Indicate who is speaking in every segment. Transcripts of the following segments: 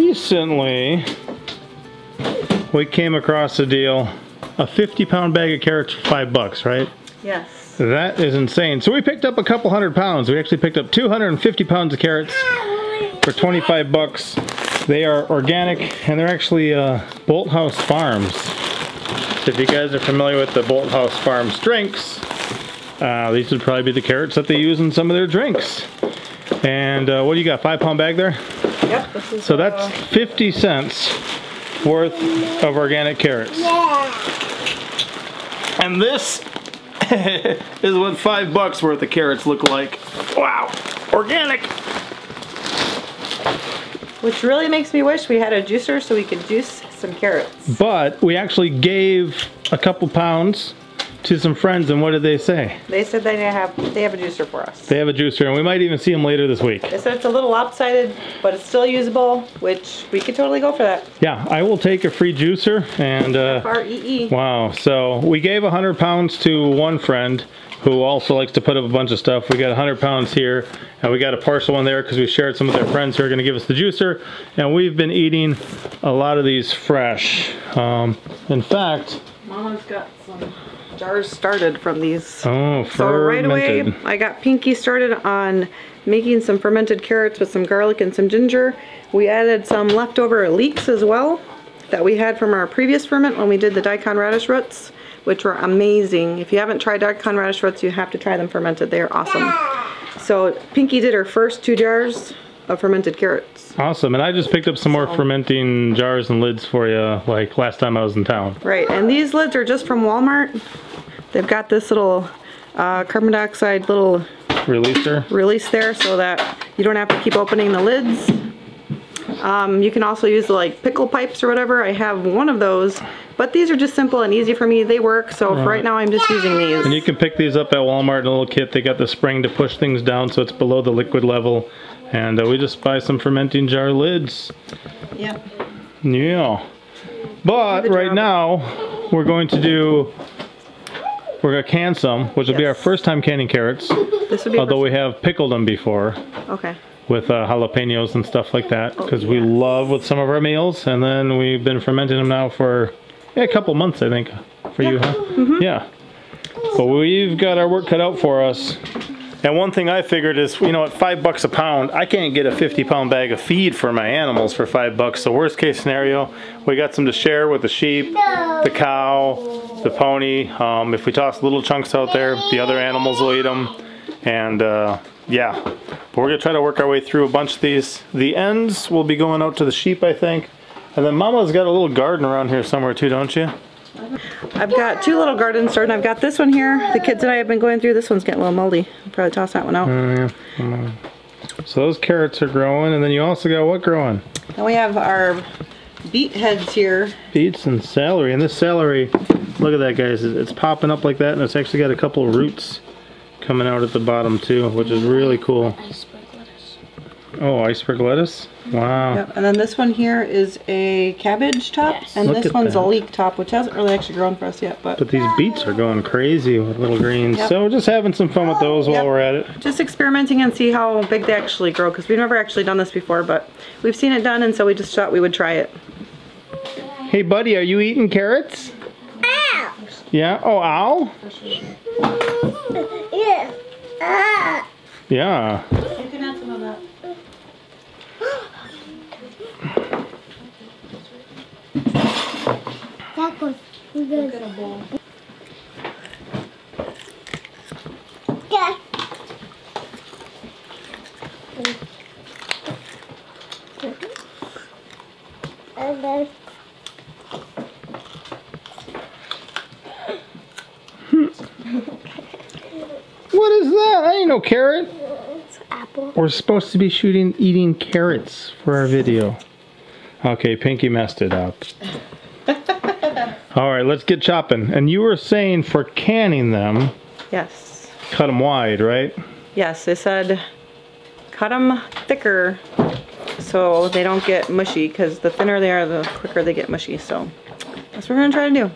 Speaker 1: recently we came across a deal, a 50-pound bag of carrots for $5, right?
Speaker 2: Yes.
Speaker 1: That is insane. So we picked up a couple 100 pounds. We actually picked up 250 pounds of carrots for $25. They are organic and they're actually Bolthouse Farms. So if you guys are familiar with the Bolthouse Farms drinks, these would probably be the carrots that they use in some of their drinks. And what do you got, 5-pound bag there?
Speaker 2: Yep. This is,
Speaker 1: so that's 50 cents worth of organic carrots.
Speaker 2: Yeah.
Speaker 1: And this is what $5 worth of carrots look like. Wow, organic.
Speaker 2: Which really makes me wish we had a juicer so we could juice some carrots.
Speaker 1: But we actually gave a couple pounds to some friends, and what did they say?
Speaker 2: They said they have a juicer for us.
Speaker 1: They have a juicer, and we might even see them later this week.
Speaker 2: They said it's a little lopsided, but it's still usable, which we could totally go for that.
Speaker 1: Yeah, I will take a free juicer, and
Speaker 2: FREE.
Speaker 1: wow, so we gave 100 pounds to one friend who also likes to put up a bunch of stuff. We got 100 pounds here, and we got a partial one there because we shared some with our friends who are gonna give us the juicer, and we've been eating a lot of these fresh. In fact,
Speaker 2: Mama's got some jars started from these.
Speaker 1: oh, fermented.
Speaker 2: So right away, I got Pinky started on making some fermented carrots with some garlic and some ginger. We added some leftover leeks as well that we had from our previous ferment when we did the daikon radish roots, which were amazing. If you haven't tried daikon radish roots, you have to try them fermented. They are awesome. So Pinky did her first 2 jars of fermented carrots.
Speaker 1: Awesome, and I just picked up some more fermenting jars and lids for you, like last time I was in town.
Speaker 2: Right, and these lids are just from Walmart. They've got this little carbon dioxide little release there so that you don't have to keep opening the lids. You can also use like pickle pipes or whatever. I have one of those, but these are just simple and easy for me. They work, so for right now I'm just using these.
Speaker 1: And you can pick these up at Walmart in a little kit. They got the spring to push things down so it's below the liquid level. And we just buy some fermenting jar lids.
Speaker 2: Yep.
Speaker 1: Yeah. But right now, we're going to can some, which will be our first time canning carrots.
Speaker 2: This would be
Speaker 1: although we have pickled them before.
Speaker 2: Okay.
Speaker 1: With jalapenos and stuff like that, because we love with some of our meals. And then we've been fermenting them now for a couple months, I think, for you, huh?
Speaker 2: Mm-hmm.
Speaker 1: Yeah. But we've got our work cut out for us. And one thing I figured is, you know, at $5 a pound, I can't get a 50-pound bag of feed for my animals for $5. So worst case scenario, we got some to share with the sheep, the cow, the pony. If we toss little chunks out there, the other animals will eat them. And yeah, but we're gonna try to work our way through a bunch of these. The ends will be going out to the sheep, I think. And then Mama's got a little garden around here somewhere too, don't you?
Speaker 2: I've got 2 little gardens started. I've got this one here. The kids and I have been going through. This one's getting a little moldy. I'll probably toss that one out.
Speaker 1: Yeah. So those carrots are growing, and then you also got what growing?
Speaker 2: Then we have our beet heads here.
Speaker 1: Beets and celery. And this celery, look at that, guys. It's popping up like that, and it's actually got a couple of roots coming out at the bottom too, which is really cool.
Speaker 3: Iceberg lettuce.
Speaker 1: Oh, iceberg lettuce? Wow.
Speaker 2: Yep. And then this one here is a cabbage top,
Speaker 3: Yes.
Speaker 2: and
Speaker 1: Look
Speaker 2: this
Speaker 1: at
Speaker 2: one's
Speaker 1: that.
Speaker 2: a leek top, which hasn't really actually grown for us yet. But
Speaker 1: These beets are going crazy with little greens.
Speaker 2: Yep.
Speaker 1: So we're just having some fun with those while we're at it.
Speaker 2: just experimenting and see how big they actually grow, because we've never actually done this before, but we've seen it done, and so we just thought we would try it.
Speaker 1: Hey buddy, are you eating carrots?
Speaker 3: Ow!
Speaker 1: Yeah? Oh, ow?
Speaker 3: Yeah.
Speaker 1: Yeah.
Speaker 2: You can add some of that.
Speaker 3: Tacos. We
Speaker 2: Get a bowl.
Speaker 3: Yeah. And then
Speaker 1: What is that? That ain't no carrot.
Speaker 3: it's apple.
Speaker 1: We're supposed to be eating carrots for our video. Okay, Pinky messed it up. All right, let's get chopping. And you were saying for canning them,
Speaker 2: Yes.
Speaker 1: cut them wide, right?
Speaker 2: Yes, they said cut them thicker so they don't get mushy, because the thinner they are, the quicker they get mushy. So that's what we're gonna try to do.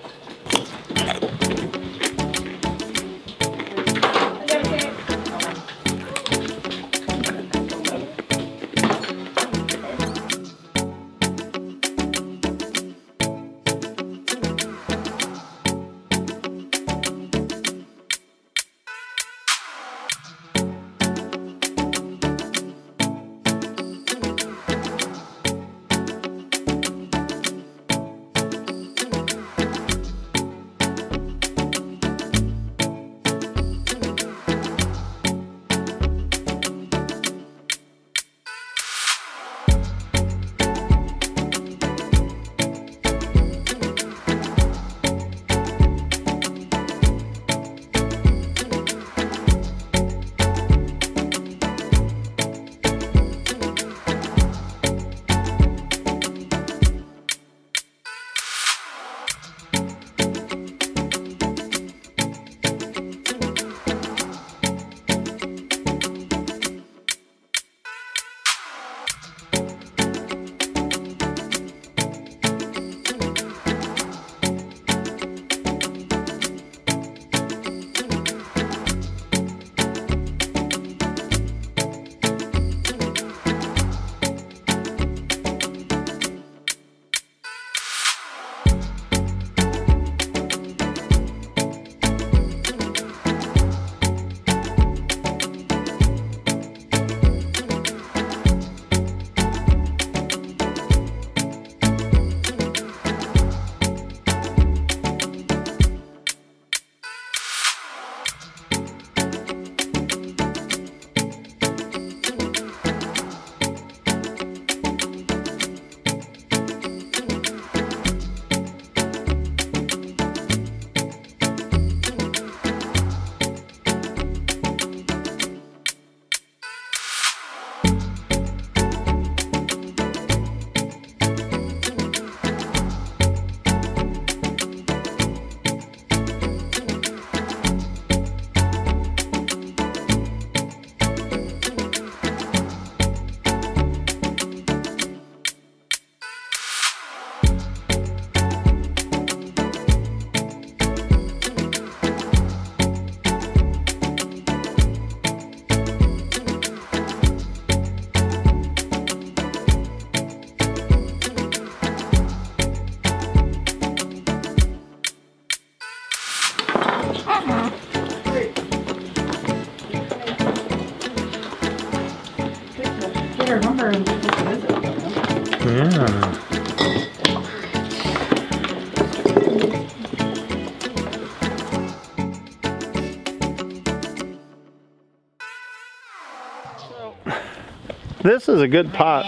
Speaker 1: This is a good pot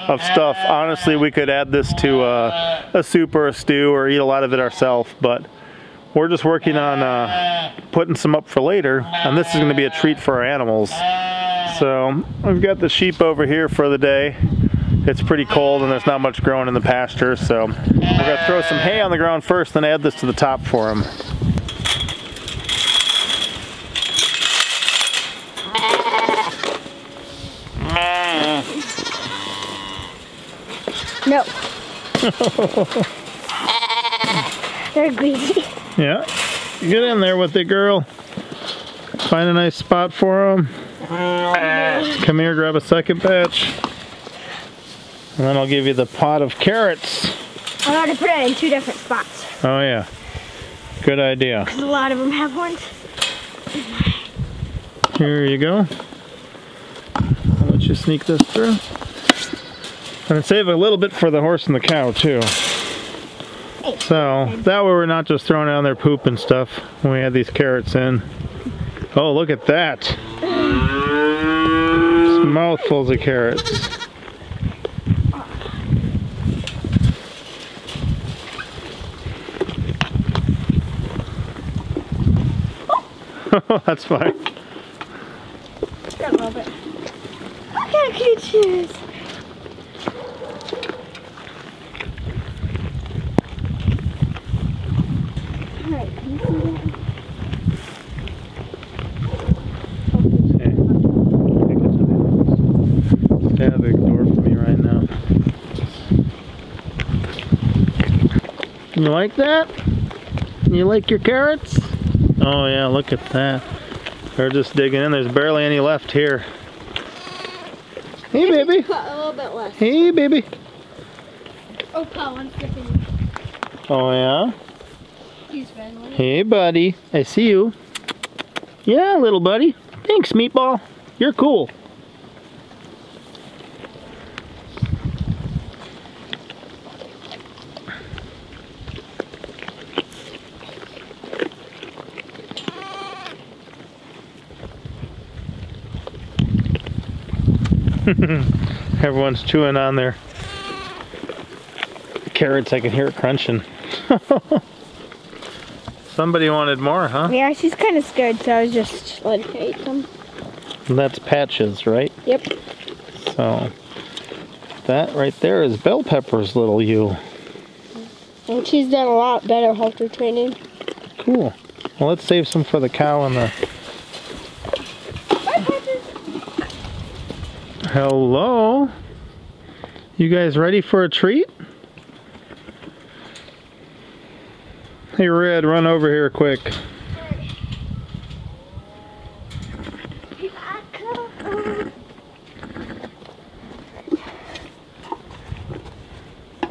Speaker 1: of stuff. Honestly, we could add this to a soup or a stew or eat a lot of it ourselves, but we're just working on putting some up for later, and this is going to be a treat for our animals. So we've got the sheep over here for the day. It's pretty cold and there's not much growing in the pasture, so we're going to throw some hay on the ground first, then add this to the top for them.
Speaker 3: No. They're greedy.
Speaker 1: Yeah, get in there with it, girl. Find a nice spot for them. Come here, grab a second batch. And then I'll give you the pot of carrots.
Speaker 3: I got to put it in 2 different spots.
Speaker 1: Oh yeah, good idea.
Speaker 3: Because a lot of them have horns.
Speaker 1: Here you go. I'll let you sneak this through. And save a little bit for the horse and the cow too. So that way we're not just throwing down their poop and stuff when we add these carrots in. Oh, look at that. It's mouthfuls of carrots. Oh, that's fine.
Speaker 3: Got a little bit. Look how cute she is. Alright, can you see that?
Speaker 1: Stay out of the door for me right now. You like that? You like your carrots? Oh yeah, look at that. They're just digging in. There's barely any left here. Hey baby.
Speaker 3: Cut a little bit less.
Speaker 1: Hey baby.
Speaker 3: Oh, Paul wants to finish.
Speaker 1: Oh yeah?
Speaker 3: He's friendly.
Speaker 1: Hey buddy. I see you. Yeah, little buddy. Thanks, Meatball. You're cool. Everyone's chewing on their carrots. I can hear it crunching. Somebody wanted more, huh?
Speaker 3: Yeah, she's kind of scared, so I was just letting her eat them.
Speaker 1: And that's Patches, right?
Speaker 3: Yep.
Speaker 1: So that right there is Bell Pepper's little ewe.
Speaker 3: And she's done a lot better halter training.
Speaker 1: Cool. Well, let's save some for the cow and the... Hello? You guys ready for a treat? Hey Red, run over here quick.
Speaker 3: You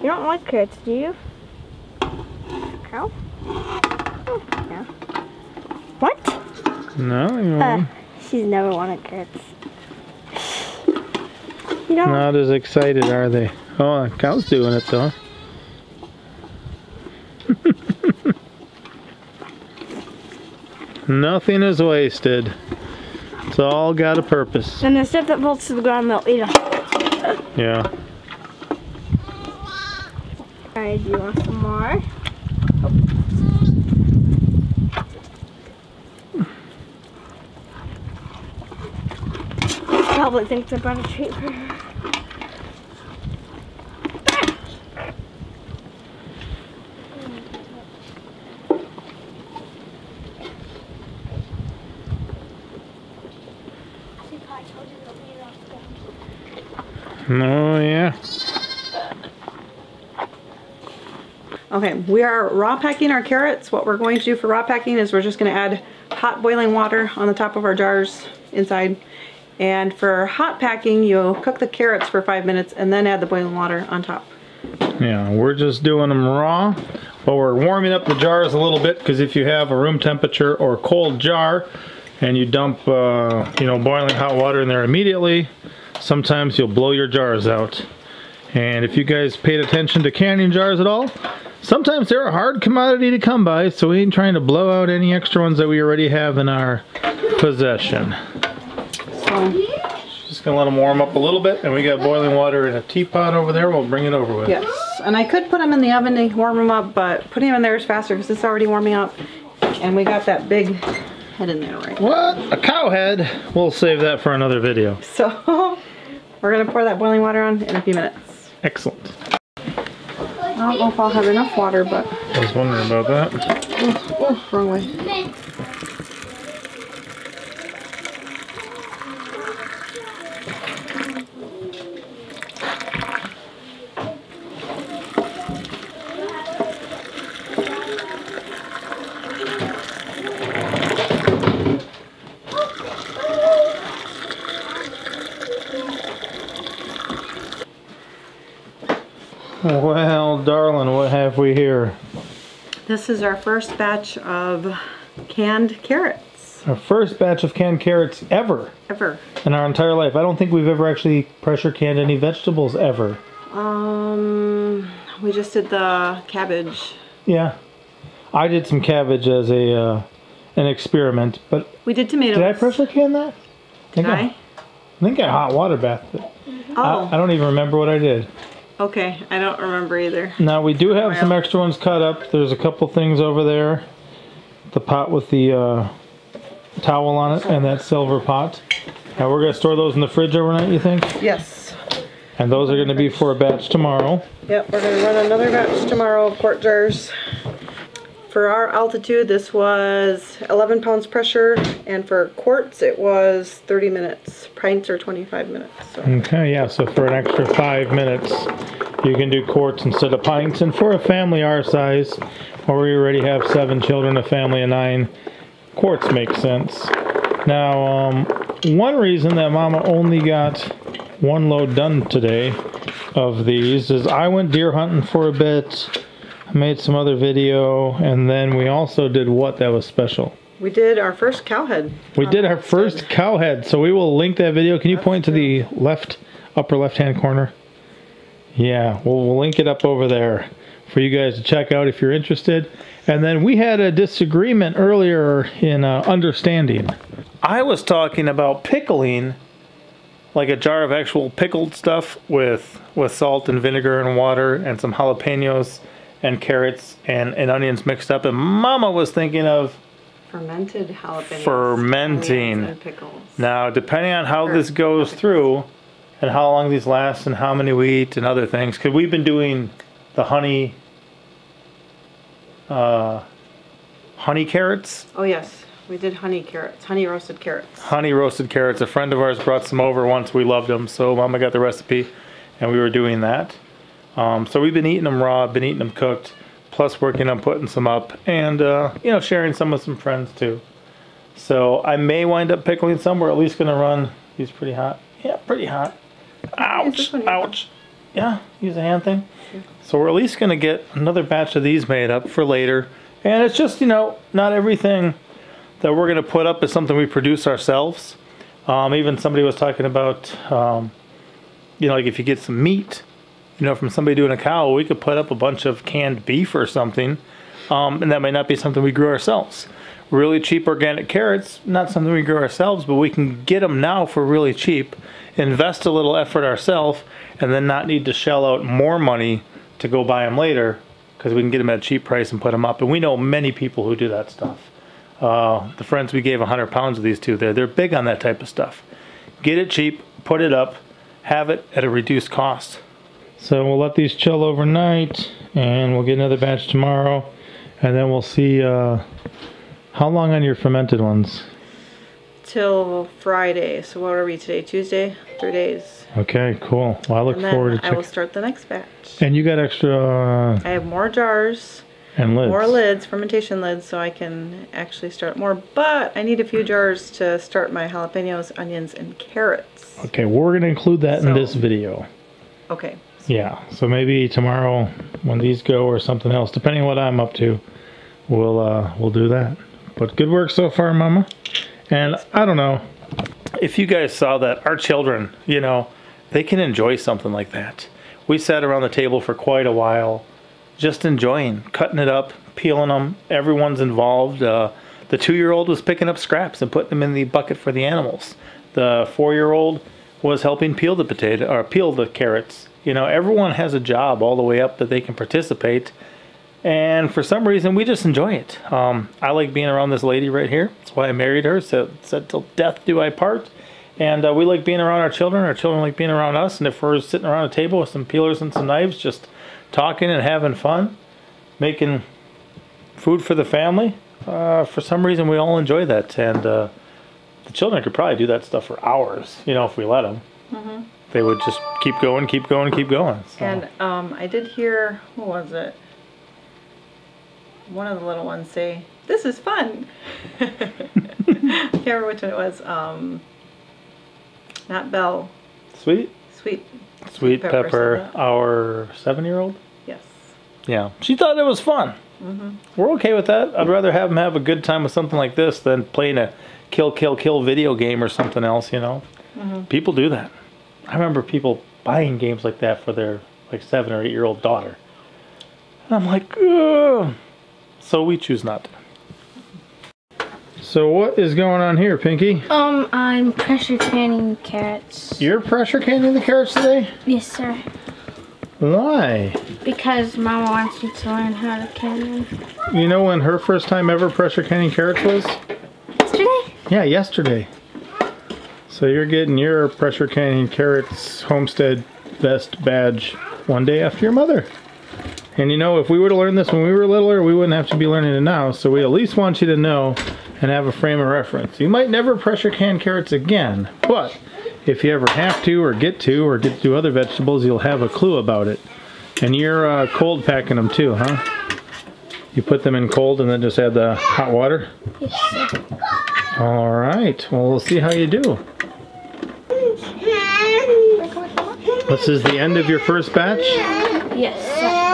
Speaker 3: don't like carrots, do you? Cow? Oh, yeah. What?
Speaker 1: No, you won't.
Speaker 3: She's never wanted carrots. You don't.
Speaker 1: Not as excited, are they? Oh, the cow's doing it though. Nothing is wasted. It's all got a purpose.
Speaker 3: And the stuff that falls to the ground, they'll eat them.
Speaker 1: Yeah.
Speaker 3: Alright, do you want some more? Probably thinks I brought a treat for her.
Speaker 1: Oh yeah.
Speaker 2: Okay, we are raw packing our carrots. What we're going to do for raw packing is we're just going to add hot boiling water on the top of our jars inside. And for hot packing, you cook the carrots for 5 minutes and then add the boiling water on top.
Speaker 1: Yeah, we're just doing them raw, but we're warming up the jars a little bit because if you have a room temperature or cold jar and you dump, you know, boiling hot water in there immediately, sometimes you'll blow your jars out. And if you guys paid attention to canning jars at all, sometimes they're a hard commodity to come by, so we ain't trying to blow out any extra ones that we already have in our possession.
Speaker 2: So,
Speaker 1: Just gonna let them warm up a little bit, and we got boiling water in a teapot over there. We'll bring it over with.
Speaker 2: yes, and I could put them in the oven to warm them up, but putting them in there is faster because it's already warming up. And we got that big head in there, right?
Speaker 1: What? A cow head? We'll save that for another video.
Speaker 2: So, we're gonna pour that boiling water on in a few minutes.
Speaker 1: Excellent.
Speaker 2: I don't know if I'll have enough water, but...
Speaker 1: I was wondering about that.
Speaker 2: Oh, wrong way.
Speaker 1: Well, darling, what have we here?
Speaker 2: This is our first batch of canned carrots.
Speaker 1: Our first batch of canned carrots ever
Speaker 2: Ever.
Speaker 1: in our entire life. I don't think we've ever actually pressure canned any vegetables ever.
Speaker 2: We just did the cabbage.
Speaker 1: Yeah. I did some cabbage as a an experiment, but
Speaker 2: We did tomatoes.
Speaker 1: did I pressure can that?
Speaker 2: Did I?
Speaker 1: I think I hot water bathed it.
Speaker 2: Oh,
Speaker 1: I don't even remember what I did.
Speaker 2: okay. I don't remember either.
Speaker 1: Now we do have some extra ones cut up. There's a couple things over there. The pot with the towel on it and that silver pot. Now we're gonna store those in the fridge overnight, you think?
Speaker 2: Yes.
Speaker 1: And those are gonna be for a batch tomorrow.
Speaker 2: Yep, we're gonna run another batch tomorrow of quart jars. For our altitude, this was 11 pounds pressure, and for quarts, it was 30 minutes. Pints are 25 minutes. So.
Speaker 1: Okay, yeah, so for an extra 5 minutes, you can do quarts instead of pints. And for a family our size, where we already have 7 children, a family of 9, quarts make sense. Now, one reason that Mama only got 1 load done today of these is I went deer hunting for a bit, made some other video, and then we also did what that was special.
Speaker 2: We did our first cow head.
Speaker 1: We did our first cow head, so we will link that video. Can you point to the upper left-hand corner? Yeah, we'll link it up over there for you guys to check out if you're interested. And then we had a disagreement earlier in understanding. I was talking about pickling, like a jar of actual pickled stuff with salt and vinegar and water and some jalapenos and carrots and onions mixed up. And Mama was thinking of
Speaker 2: Fermented jalapenos.
Speaker 1: fermenting.
Speaker 2: Onions and pickles.
Speaker 1: Now, depending on how this goes through and how long these last and how many we eat and other things, because we've been doing the honey carrots.
Speaker 2: Oh yes, we did honey carrots, honey roasted carrots.
Speaker 1: Honey roasted carrots. A friend of ours brought some over once. We loved them, so Mama got the recipe, and we were doing that. So we've been eating them raw, been eating them cooked, plus working on putting some up, and sharing some with some friends too. So I may wind up pickling some. We're at least gonna run. He's pretty hot. Yeah, pretty hot. Ouch! Ouch! Yeah, use a hand thing. So we're at least gonna get another batch of these made up for later. And it's just not everything that we're gonna put up is something we produce ourselves. Even somebody was talking about, like if you get some meat, from somebody doing a cow, we could put up a bunch of canned beef or something, and that might not be something we grew ourselves. Really cheap organic carrots, not something we grow ourselves, but we can get them now for really cheap, invest a little effort ourselves, and then not need to shell out more money to go buy them later, because we can get them at a cheap price and put them up. And we know many people who do that stuff. The friends we gave 100 pounds of these to, they're big on that type of stuff. Get it cheap, put it up, have it at a reduced cost. So we'll let these chill overnight, and we'll get another batch tomorrow, and then we'll see how long on your fermented ones?
Speaker 2: Till Friday. So what are we today? Tuesday? 3 days.
Speaker 1: Okay, cool. Well, I look forward to
Speaker 2: checking. I will start the next batch.
Speaker 1: And you got extra...
Speaker 2: I have more jars.
Speaker 1: And lids.
Speaker 2: More lids, fermentation lids, so I can actually start more. But I need a few jars to start my jalapenos, onions, and carrots.
Speaker 1: Okay, we're going to include that in this video.
Speaker 2: Okay.
Speaker 1: Yeah, so maybe tomorrow when these go or something else, depending on what I'm up to, we'll do that. But good work so far, Mama. And I don't know if you guys saw that, our children, they can enjoy something like that. we sat around the table for quite a while, just enjoying, cutting it up, peeling them. Everyone's involved. The 2-year-old was picking up scraps and putting them in the bucket for the animals. The 4-year-old was helping peel the carrots. You know, everyone has a job all the way up that they can participate. And for some reason, we just enjoy it. I like being around this lady right here. That's why I married her. So said till death do I part. And we like being around our children. Our children like being around us. And if we're sitting around a table with some peelers and some knives, just talking and having fun, making food for the family, for some reason we all enjoy that. And the children could probably do that stuff for hours, you know, if we let them. Mm-hmm. They would just keep going, keep going, keep going. So.
Speaker 2: And I did hear, what was it? One of the little ones say, "This is fun." I can't remember which one it was. Not Belle.
Speaker 1: Sweet
Speaker 2: Pepper,
Speaker 1: our 7-year-old.
Speaker 2: Yes.
Speaker 1: Yeah, she thought it was fun. Mm-hmm. We're okay with that. I'd rather have them have a good time with something like this than playing a kill video game or something else. You know, people do that. I remember people buying games like that for their 7 or 8-year-old daughter. And I'm like, ugh. So we choose not to. So what is going on here, Pinky?
Speaker 3: I'm pressure canning carrots.
Speaker 1: You're pressure canning the carrots today?
Speaker 3: Yes, sir.
Speaker 1: Why?
Speaker 3: Because Mama wants you to learn how to can them.
Speaker 1: You know when her first time ever pressure canning carrots was?
Speaker 3: Yesterday?
Speaker 1: Yeah, yesterday. So you're getting your pressure canning carrots homestead vest badge one day after your mother. And you know, if we were to learn this when we were littler, we wouldn't have to be learning it now. So we at least want you to know and have a frame of reference. You might never pressure can carrots again, but if you ever have to or get to do other vegetables, you'll have a clue about it. And you're cold packing them too, huh? You put them in cold and then just add the hot water?
Speaker 3: Yes, sir.
Speaker 1: All right, well, we'll see how you do. This is the end of your first batch?
Speaker 3: Yes, sir.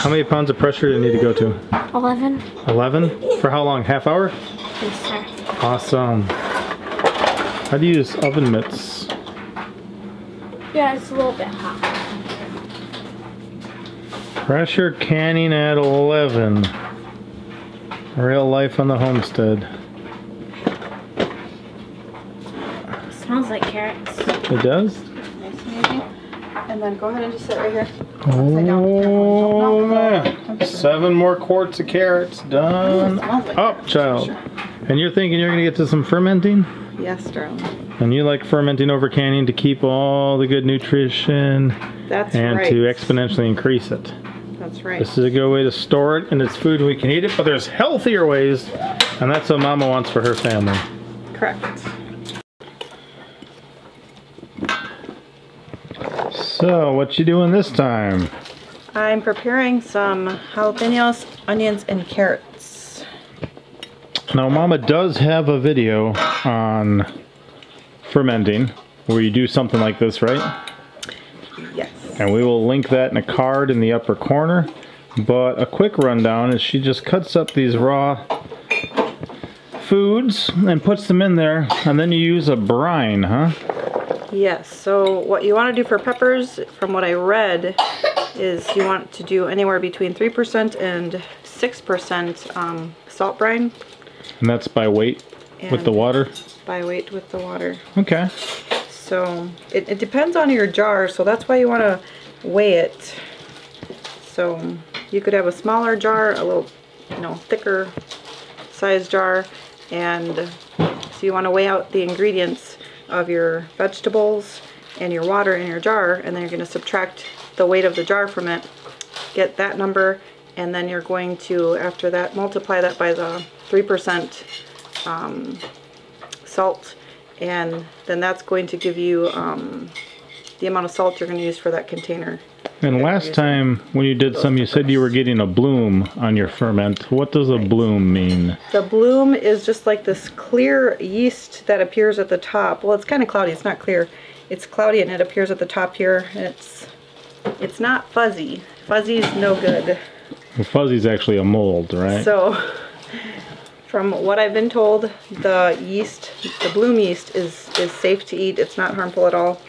Speaker 1: How many pounds of pressure do you need to go to?
Speaker 3: 11.
Speaker 1: 11? For how long? Half hour?
Speaker 3: Yes, sir.
Speaker 1: Awesome. How do you use oven mitts?
Speaker 3: Yeah, it's a little bit hot.
Speaker 1: Pressure canning at 11. Real life on the homestead.
Speaker 3: It smells like carrots.
Speaker 1: It does?
Speaker 2: Nice and easy. And then go ahead and just sit right here.
Speaker 1: Oh man. 7 more quarts of carrots done. Up, child. And you're thinking you're going to get to some fermenting?
Speaker 2: Yes, darling.
Speaker 1: And you like fermenting over canning to keep all the good nutrition.
Speaker 2: That's
Speaker 1: and
Speaker 2: right.
Speaker 1: to exponentially increase it.
Speaker 2: That's right.
Speaker 1: This is a good way to store it, and it's food and we can eat it, but there's healthier ways, and that's what Mama wants for her family.
Speaker 2: Correct.
Speaker 1: So, what you doing this time?
Speaker 2: I'm preparing some jalapenos, onions, and carrots.
Speaker 1: Now, Mama does have a video on fermenting where you do something like this, right?
Speaker 2: Yes.
Speaker 1: And we will link that in a card in the upper corner. But a quick rundown is she just cuts up these raw foods and puts them in there, and then you use a brine, huh?
Speaker 2: Yes, so what you want to do for peppers, from what I read, is you want to do anywhere between 3% and 6% salt brine.
Speaker 1: And that's by weight with the water?
Speaker 2: By weight with the water.
Speaker 1: Okay.
Speaker 2: So it depends on your jar, so that's why you want to weigh it. So you could have a smaller jar, a little, thicker size jar, and so you want to weigh out the ingredients of your vegetables and your water in your jar, and then you're going to subtract the weight of the jar from it, get that number, and then you're going to, after that, multiply that by the 3% salt, and then that's going to give you the amount of salt you're going to use for that container.
Speaker 1: And last time when you did some, you said you were getting a bloom on your ferment. What does a bloom mean? The
Speaker 2: bloom is just like this clear yeast that appears at the top. Well, it's kind of cloudy. It's not clear. It's cloudy and it appears at the top here. And it's not fuzzy. Fuzzy is no good.
Speaker 1: Well, fuzzy's actually a mold, right?
Speaker 2: So, from what I've been told, the yeast, the bloom yeast, is safe to eat. It's not harmful at all.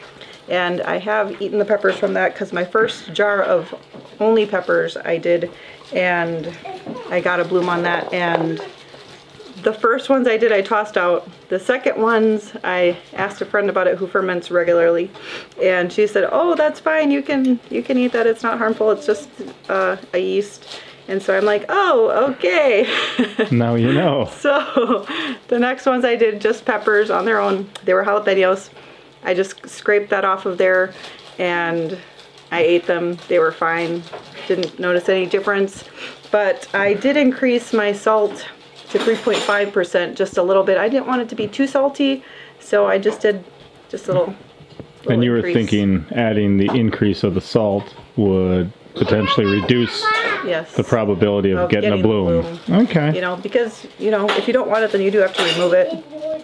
Speaker 2: And I have eaten the peppers from that because my first jar of only peppers I did, and I got a bloom on that. And the first ones I did, I tossed out. The second ones, I asked a friend about it who ferments regularly, and she said, "Oh, that's fine. You can eat that. It's not harmful. It's just a yeast." And so I'm like, "Oh, okay."
Speaker 1: Now you know.
Speaker 2: So the next ones I did just peppers on their own. They were jalapenos. I just scraped that off of there, and I ate them. They were fine. Didn't notice any difference. But I did increase my salt to 3.5%, just a little bit. I didn't want it to be too salty, so I just did just a little
Speaker 1: And you were
Speaker 2: increase.
Speaker 1: thinking adding the increase of the salt would potentially reduce
Speaker 2: Yes.
Speaker 1: the probability of getting a
Speaker 2: the
Speaker 1: bloom. Okay.
Speaker 2: You know, because, you know, if you don't want it, then you do have to remove it.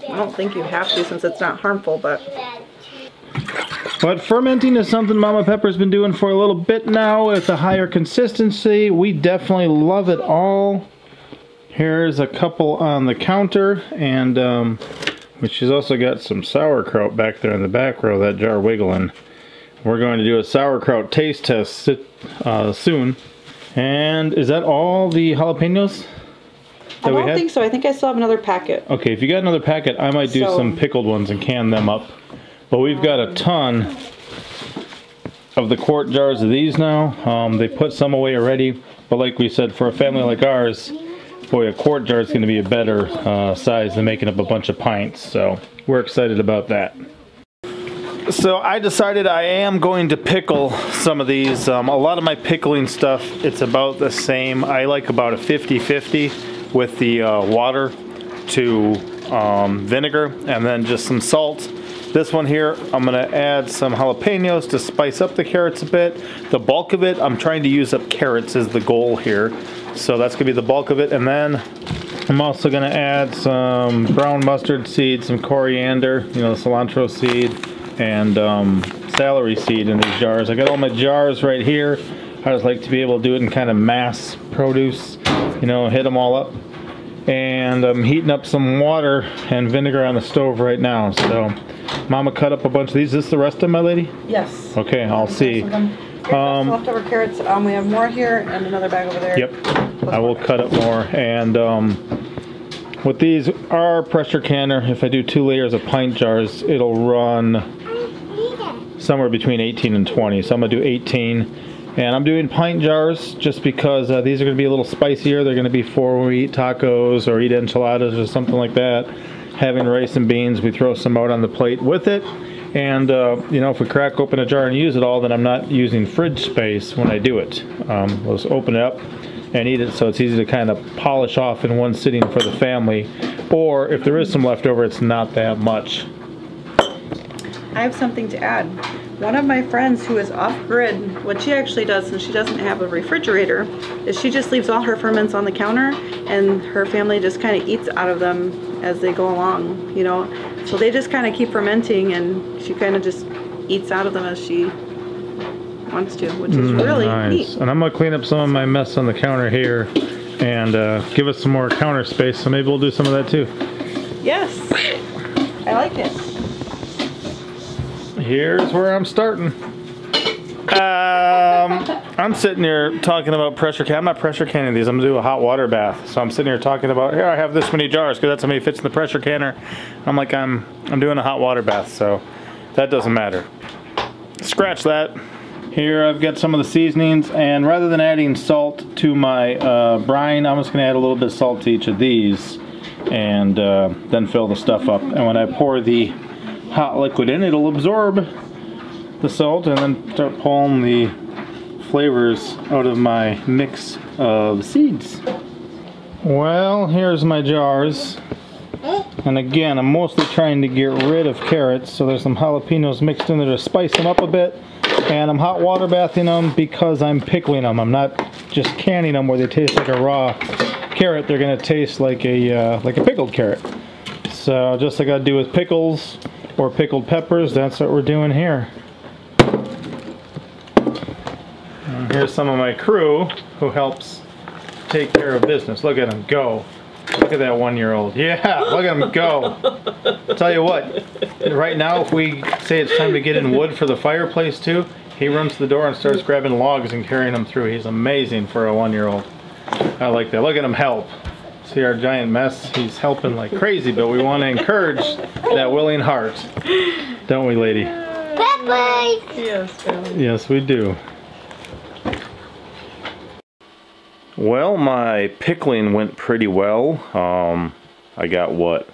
Speaker 2: I don't think you have to since it's not harmful, but
Speaker 1: But fermenting is something Mama Pepper's been doing for a little bit now with a higher consistency. We definitely love it all. Here's a couple on the counter, and but she's also got some sauerkraut back there in the back row, that jar wiggling. We're going to do a sauerkraut taste test soon. And is that all the jalapenos
Speaker 2: I
Speaker 1: that we
Speaker 2: don't
Speaker 1: had?
Speaker 2: think so. I think I still have another packet.
Speaker 1: Okay, if you got another packet, I might do
Speaker 2: So-
Speaker 1: some pickled ones and can them up. But we've got a ton of the quart jars of these now. They put some away already, but like we said, for a family like ours, boy, a quart jar is going to be a better size than making up a bunch of pints. So we're excited about that. So I decided I am going to pickle some of these. A lot of my pickling stuff, it's about the same. I like about a 50-50 with the water to vinegar, and then just some salt. This one here, I'm gonna add some jalapenos to spice up the carrots a bit. The bulk of it, I'm trying to use up carrots is the goal here. So that's gonna be the bulk of it. And then I'm also gonna add some brown mustard seed, some coriander, you know, the cilantro seed, and celery seed in these jars. I got all my jars right here. I just like to be able to do it in kind of mass produce, you know, hit them all up. And I'm heating up some water and vinegar on the stove right now. So Mama cut up a bunch of these. Is this the rest of them, my lady?
Speaker 2: Yes.
Speaker 1: Okay, I'll see.
Speaker 2: Leftover carrots. We have more here and another bag over there.
Speaker 1: Yep, I will cut up more. And with these, our pressure canner, if I do 2 layers of pint jars, it'll run somewhere between 18 and 20. So I'm gonna do 18. And I'm doing pint jars just because these are gonna be a little spicier. They're gonna be for when we eat tacos or eat enchiladas or something like that. Having rice and beans, we throw some out on the plate with it. And you know, if we crack open a jar and use it all, then I'm not using fridge space when I do it. We'll just open it up and eat it, so it's easy to kind of polish off in one sitting for the family. Or if there is some leftover, it's not that much.
Speaker 2: I have something to add. One of my friends who is off-grid, what she actually does, since she doesn't have a refrigerator, is she just leaves all her ferments on the counter, and her family just kind of eats out of them as they go along, you know. So they just kind of keep fermenting, and she kind of just eats out of them as she wants to, which is really
Speaker 1: Nice.
Speaker 2: neat.
Speaker 1: And I'm gonna clean up some of my mess on the counter here and give us some more counter space, so maybe we'll do some of that too.
Speaker 2: Yes, I like it.
Speaker 1: Here's where I'm starting. I'm sitting here talking about pressure can. I'm not pressure canning these. I'm gonna do a hot water bath. So I'm sitting here talking about, here I have this many jars because that's how many fits in the pressure canner. I'm like, I'm doing a hot water bath, so that doesn't matter. Scratch that. Here I've got some of the seasonings, and rather than adding salt to my brine, I'm just gonna add a little bit of salt to each of these, and then fill the stuff up. And when I pour the hot liquid in, it'll absorb the salt and then start pulling the flavors out of my mix of seeds. Well, here's my jars. And again, I'm mostly trying to get rid of carrots, so there's some jalapenos mixed in there to spice them up a bit. And I'm hot water bathing them because I'm pickling them. I'm not just canning them where they taste like a raw carrot. They're gonna taste like a pickled carrot. So just like I do with pickles or pickled peppers, that's what we're doing here. And here's some of my crew who helps take care of business. Look at them go. Look at that 1-year-old. Yeah, look at him go. Tell you what, right now if we say it's time to get in wood for the fireplace too, he runs to the door and starts grabbing logs and carrying them through. He's amazing for a 1-year-old. I like that. Look at him help. See our giant mess? He's helping like crazy, but we want to encourage that willing heart. Don't we, lady?
Speaker 2: Yes, Billy.
Speaker 1: Yes, we do. Well, my pickling went pretty well. I got, what,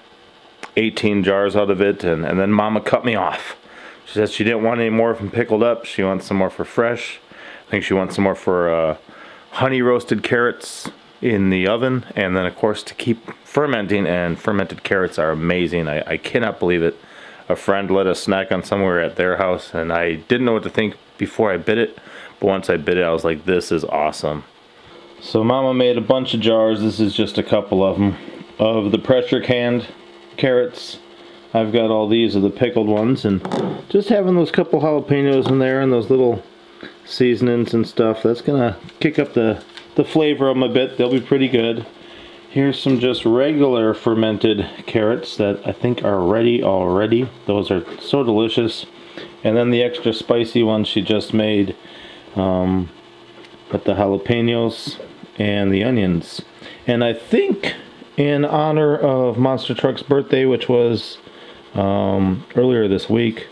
Speaker 1: 18 jars out of it, and then Mama cut me off. She said she didn't want any more from pickled up. She wants some more for fresh. I think she wants some more for honey roasted carrots in the oven, and then of course to keep fermenting, and fermented carrots are amazing. I cannot believe it. A friend let us snack on somewhere at their house, and I didn't know what to think before I bit it, but once I bit it I was like, this is awesome. So Mama made a bunch of jars. This is just a couple of them of the pressure canned carrots. I've got all these of the pickled ones, and just having those couple jalapenos in there and those little seasonings and stuff, that's gonna kick up the flavor of them a bit. They'll be pretty good. Here's some just regular fermented carrots that I think are ready already. Those are so delicious. And then the extra spicy ones she just made with the jalapenos and the onions. And I think in honor of Monster Truck's birthday, which was earlier this week,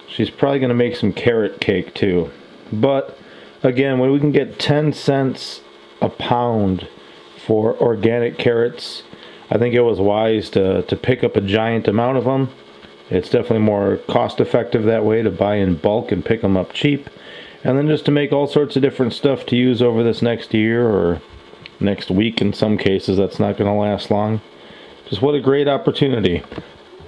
Speaker 1: she's probably going to make some carrot cake too. But again, when we can get 10 cents a pound for organic carrots, I think it was wise to pick up a giant amount of them. It's definitely more cost effective that way, to buy in bulk and pick them up cheap, and then just to make all sorts of different stuff to use over this next year or next week in some cases. That's not going to last long. Just what a great opportunity.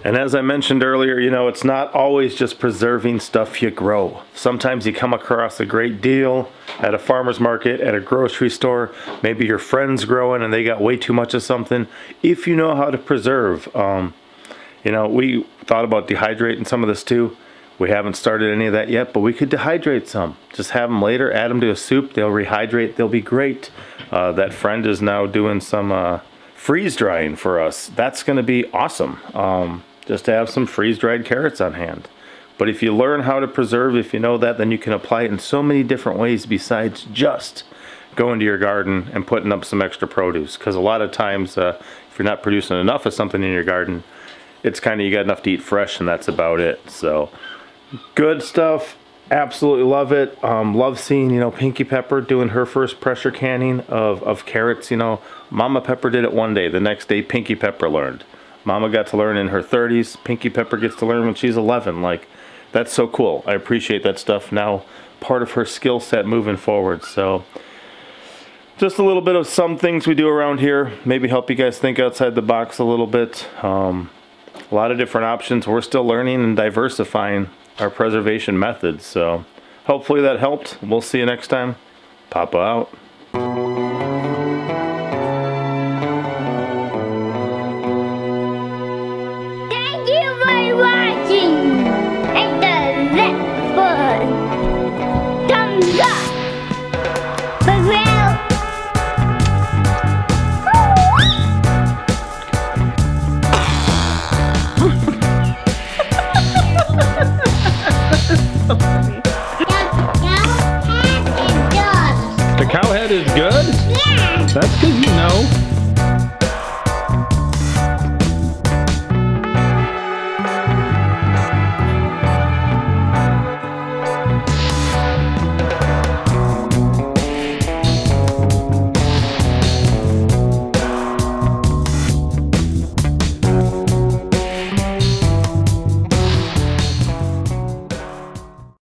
Speaker 1: And as I mentioned earlier, you know, it's not always just preserving stuff you grow. Sometimes you come across a great deal at a farmer's market, at a grocery store. Maybe your friend's growing and they got way too much of something. If you know how to preserve, you know, we thought about dehydrating some of this too. We haven't started any of that yet, but we could dehydrate some. Just have them later, add them to a soup, they'll rehydrate, they'll be great. That friend is now doing some freeze drying for us. That's gonna be awesome. Just to have some freeze-dried carrots on hand. But if you learn how to preserve, if you know that, then you can apply it in so many different ways besides just going to your garden and putting up some extra produce. Because a lot of times, if you're not producing enough of something in your garden, it's kind of, you got enough to eat fresh and that's about it. So, good stuff. Absolutely love it. Love seeing, you know, Pinky Pepper doing her first pressure canning of carrots. You know, Mama Pepper did it one day. The next day, Pinky Pepper learned. Mama got to learn in her 30s. Pinky Pepper gets to learn when she's 11. Like, that's so cool. I appreciate that stuff. Now, part of her skill set moving forward. So, just a little bit of some things we do around here. Maybe help you guys think outside the box a little bit. A lot of different options. We're still learning and diversifying our preservation methods. So, hopefully that helped. We'll see you next time. Papa out. The cow head is good?
Speaker 3: Yeah.
Speaker 1: That's because you know.